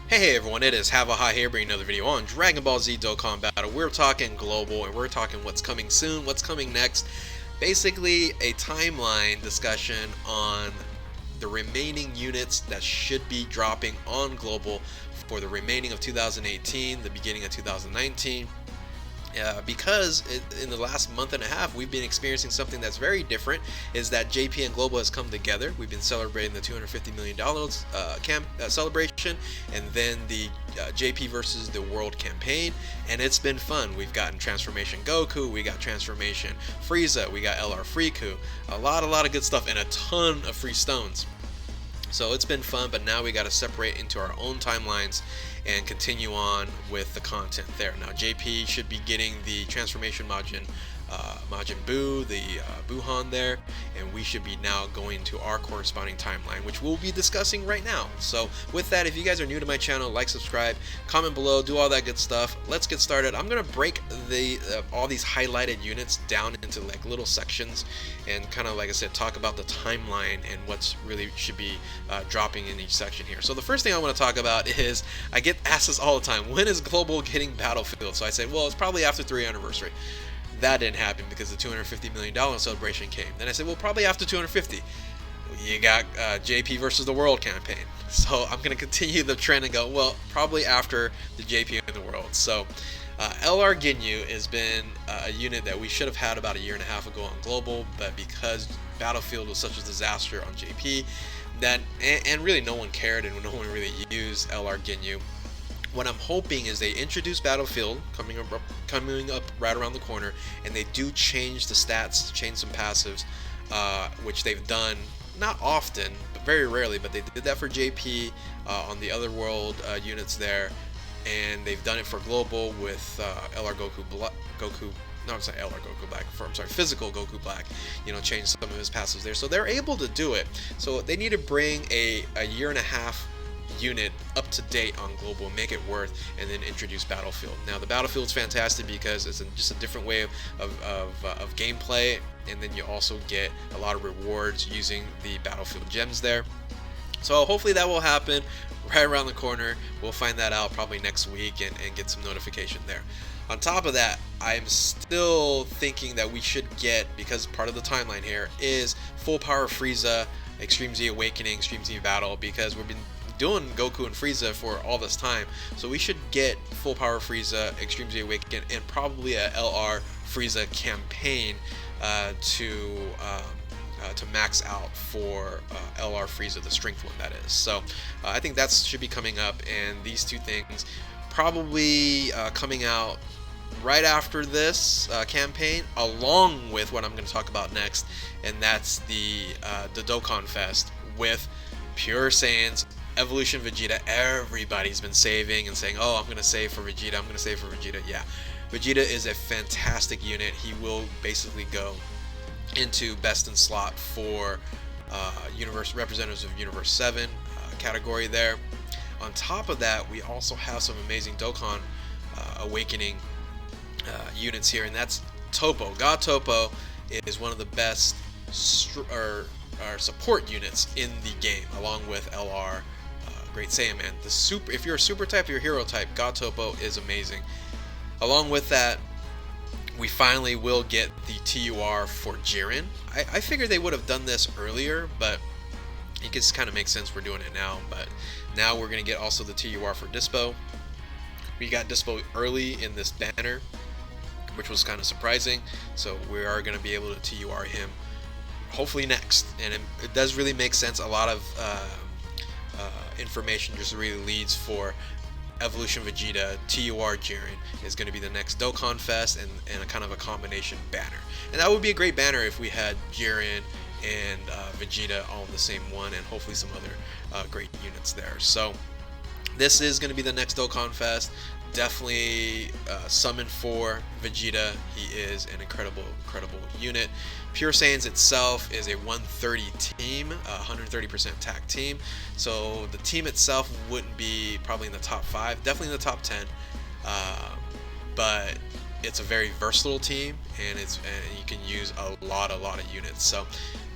Hey everyone, it is Havaha here bringing another video on Dragon Ball Z Dokkan Battle. We're talking global and we're talking what's coming soon, what's coming next. Basically a timeline discussion on the remaining units that should be dropping on global for the remaining of 2018, the beginning of 2019. Because in the last month and a half we've been experiencing something that's very different, is that JP and Global has come together. We've been celebrating the $250 million celebration, and then the JP versus the World campaign, and it's been fun. We've gotten Transformation Goku, we got Transformation Frieza, we got LR Friku, a lot of good stuff, and a ton of free stones. So it's been fun, but now we got to separate into our own timelines and continue on with the content there. Now JP should be getting the Transformation Majin Buu, the Buhan there, and we should be now going to our corresponding timeline, which we'll be discussing right now. So with that, if you guys are new to my channel, like, subscribe, comment below, do all that good stuff. Let's get started. I'm gonna break the all these highlighted units down into like little sections and kind of, like I said, talk about the timeline and what's really should be dropping in each section here. So the first thing I want to talk about is, I get asked this all the time, when is Global getting Battlefield? So I say, well, it's probably after 3rd anniversary. That didn't happen because the $250 million celebration came. Then I said, well, probably after 250. You got JP versus the World campaign. So I'm going to continue the trend and go, well, probably after the JP and the World. So LR Ginyu has been a unit that we should have had about a year and a half ago on Global, but because Battlefield was such a disaster on JP, that and really no one cared and no one really used LR Ginyu. What I'm hoping is they introduce Battlefield coming up right around the corner, and they do change the stats, change some passives, which they've done not often, but very rarely. But they did that for JP on the other world units there, and they've done it for Global with LR Goku. No, I'm sorry, LR Goku Black. Physical Goku Black. You know, change some of his passives there, so they're able to do it. So they need to bring a year and a half unit up to date on Global and make it worth, and then introduce Battlefield. Now the Battlefield's fantastic because it's just a different way of gameplay, and then you also get a lot of rewards using the Battlefield gems there. So hopefully that will happen right around the corner. We'll find that out probably next week and get some notification there. On top of that, I'm still thinking that we should get, because part of the timeline here is Full Power Frieza, Extreme Z Awakening, Extreme Z Battle, because we've been doing Goku and Frieza for all this time, so we should get Full Power Frieza, Extreme Z Awakening, and probably a LR Frieza campaign to max out for LR Frieza, the strength one that is. So I think that should be coming up, and these two things probably coming out right after this campaign, along with what I'm going to talk about next, and that's the Dokkan Fest with Pure Saiyans, Evolution Vegeta. Everybody's been saving and saying, oh, I'm going to save for Vegeta, I'm going to save for Vegeta. Yeah, Vegeta is a fantastic unit. He will basically go into best in slot for universe representatives of Universe 7 category there. On top of that, we also have some amazing Dokkan Awakening units here, and that's Topo. God Topo is one of the best support units in the game, along with LR Great Saiyan Man. If you're a super type, you're a hero type, God Topo is amazing. Along with that, we finally will get the TUR for Jiren. I figured they would have done this earlier, but it just kind of makes sense we're doing it now. But now we're going to get also the TUR for Dispo. We got Dispo early in this banner, which was kind of surprising, so we are going to be able to TUR him hopefully next. And it does really make sense. A lot of information just really leads for Evolution Vegeta. TUR Jiren is going to be the next Dokkan Fest, and a kind of a combination banner. And that would be a great banner if we had Jiren and Vegeta all in the same one, and hopefully some other great units there. So this is going to be the next Dokkan Fest. Definitely summon for Vegeta. He is an incredible unit. Pure Saiyans itself is a 130 team, 130% attack team. So the team itself wouldn't be probably in the top 5, definitely in the top 10. But it's a very versatile team, and you can use a lot of units. So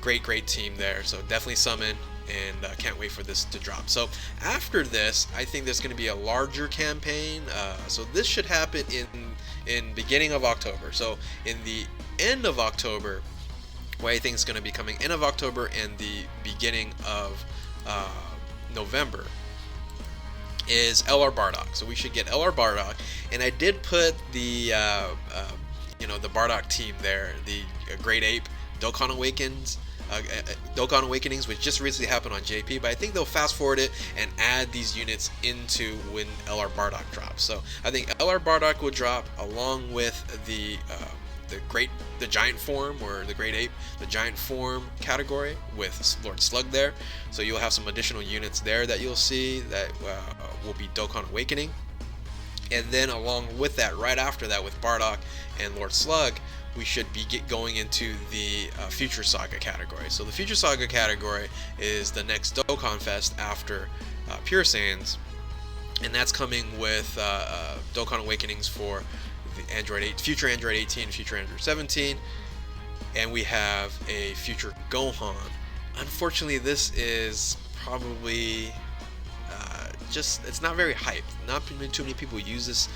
great team there. So definitely summon and can't wait for this to drop. So after this, I think there's going to be a larger campaign. So this should happen in beginning of October. So in the end of October, what I think is going to be coming end of October and the beginning of November is LR Bardock. So we should get LR Bardock, and I did put the the Bardock team there, the Great Ape Dokkan Awakenings, which just recently happened on JP, but I think they'll fast forward it and add these units into when LR Bardock drops. So I think LR Bardock will drop along with the giant form, or the Great Ape, the giant form category with Lord Slug there. So you'll have some additional units there that you'll see that will be Dokkan Awakening. And then along with that, right after that, with Bardock and Lord Slug, we should be going into the Future Saga category. So the Future Saga category is the next Dokkan Fest after Pure Saiyans, and that's coming with Dokkan Awakenings for the Android 8, Future Android 18, Future Android 17, and we have a Future Gohan. Unfortunately, this is probably it's not very hyped. Not too many people use this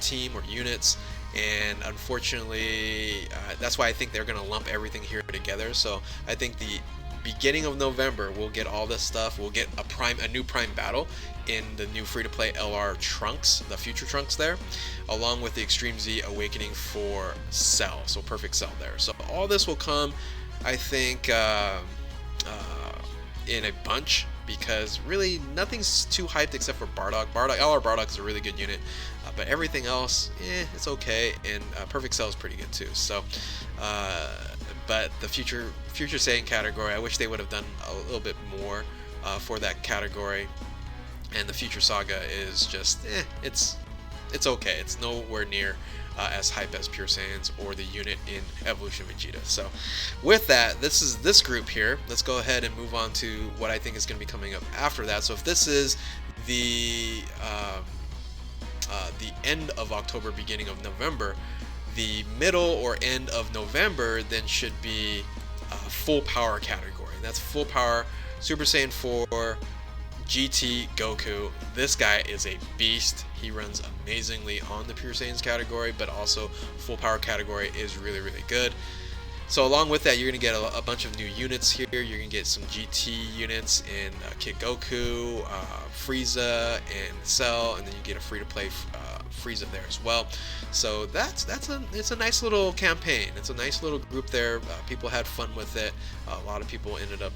team or units, and unfortunately that's why I think they're gonna lump everything here together. So I think the beginning of November we'll get all this stuff. We'll get a new Prime battle in the new free-to-play LR Trunks, the Future Trunks there, along with the Extreme Z Awakening for Cell, so Perfect Cell there. So all this will come, I think, in a bunch, because really nothing's too hyped except for Bardock. LR Bardock is a really good unit, but everything else, it's okay, and Perfect Cell is pretty good too. So, but the Future Saiyan category, I wish they would have done a little bit more for that category. And the Future Saga is just, it's okay. It's nowhere near as hype as Pure Saiyans or the unit in Evolution Vegeta. So with that, this is this group here. Let's go ahead and move on to what I think is going to be coming up after that. So if this is the end of October, beginning of November, the middle or end of November then should be full power category. And that's full power Super Saiyan 4 GT Goku. This guy is a beast. He runs amazingly on the Pure Saiyans category, but also full power category is really, really good. So along with that, you're going to get a bunch of new units here. You're going to get some GT units in Kid Goku, Frieza, and Cell, and then you get a free-to-play Frieza there as well. So it's a nice little campaign. It's a nice little group there. People had fun with it. A lot of people ended up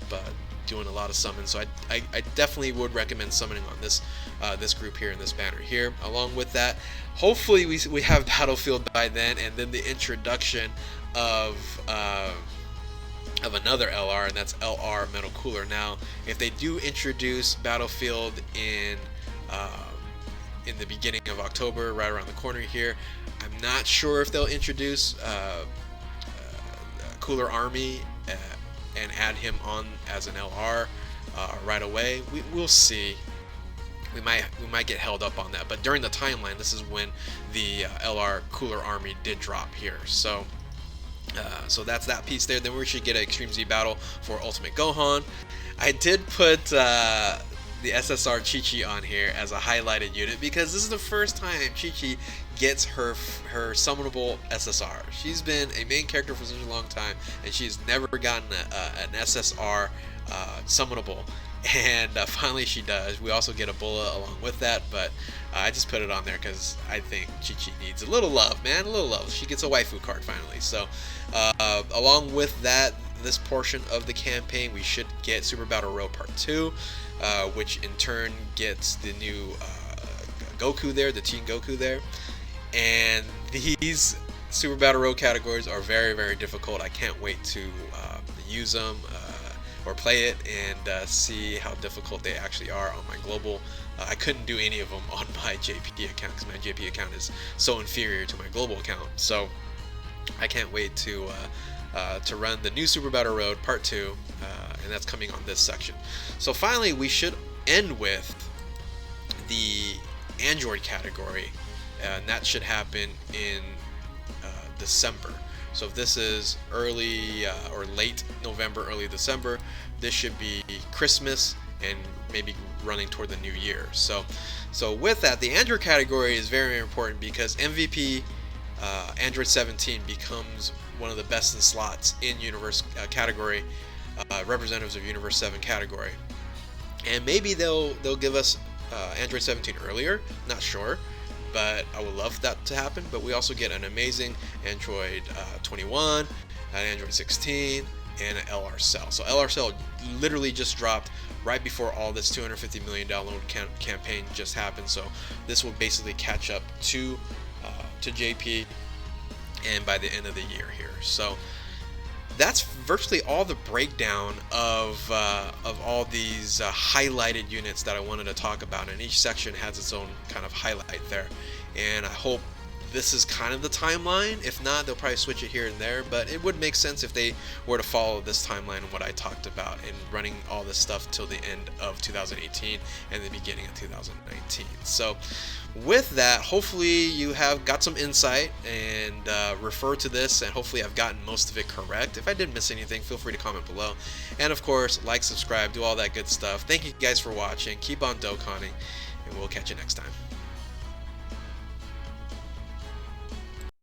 doing a lot of summons, so I definitely would recommend summoning on this group here in this banner here. Along with that, hopefully we have Battlefield by then, and then the introduction of another LR, and that's LR Metal Cooler. Now, if they do introduce Battlefield in the beginning of October, right around the corner here, I'm not sure if they'll introduce Cooler Army and add him on as an LR right away. We'll see. We might get held up on that, but during the timeline, this is when the LR Cooler Army did drop here. So that's that piece there. Then we should get an Extreme Z battle for Ultimate Gohan. I did put the SSR Chi-Chi on here as a highlighted unit because this is the first time Chi-Chi gets her summonable SSR. She's been a main character for such a long time, and she's never gotten an SSR summonable, and finally she does. We also get a Bulla along with that, but I just put it on there because I think Chi-Chi needs a little love, man, a little love. She gets a waifu card finally. So along with that, this portion of the campaign, we should get Super Battle Road Part 2, which in turn gets the new Goku there, the Teen Goku there. And these Super Battle Road categories are very, very difficult. I can't wait to use them or play it and see how difficult they actually are on my global. I couldn't do any of them on my JP account because my JP account is so inferior to my global account. So I can't wait to run the new Super Battle Road Part 2, and that's coming on this section. So finally, we should end with the Android category, and that should happen in December. So if this is early or late November, early December, this should be Christmas and maybe running toward the new year. So with that, the Android category is very important because MVP Android 17 becomes one of the best in slots in Universe category, representatives of Universe 7 category. And maybe they'll give us Android 17 earlier, not sure, but I would love that to happen. But we also get an amazing Android 21, an Android 16, and an LR Cell. So LR Cell literally just dropped right before all this 250 million download campaign just happened. So this will basically catch up to JP, and by the end of the year here. So that's virtually all the breakdown of all these highlighted units that I wanted to talk about, and each section has its own kind of highlight there. And I hope this is kind of the timeline. If not, they'll probably switch it here and there, but it would make sense if they were to follow this timeline and what I talked about, and running all this stuff till the end of 2018 and the beginning of 2019. So with that, hopefully you have got some insight and refer to this, and hopefully I've gotten most of it correct. If I did miss anything, feel free to comment below, and of course, like, subscribe, do all that good stuff. Thank you guys for watching. Keep on Dokkaning, and we'll catch you next time.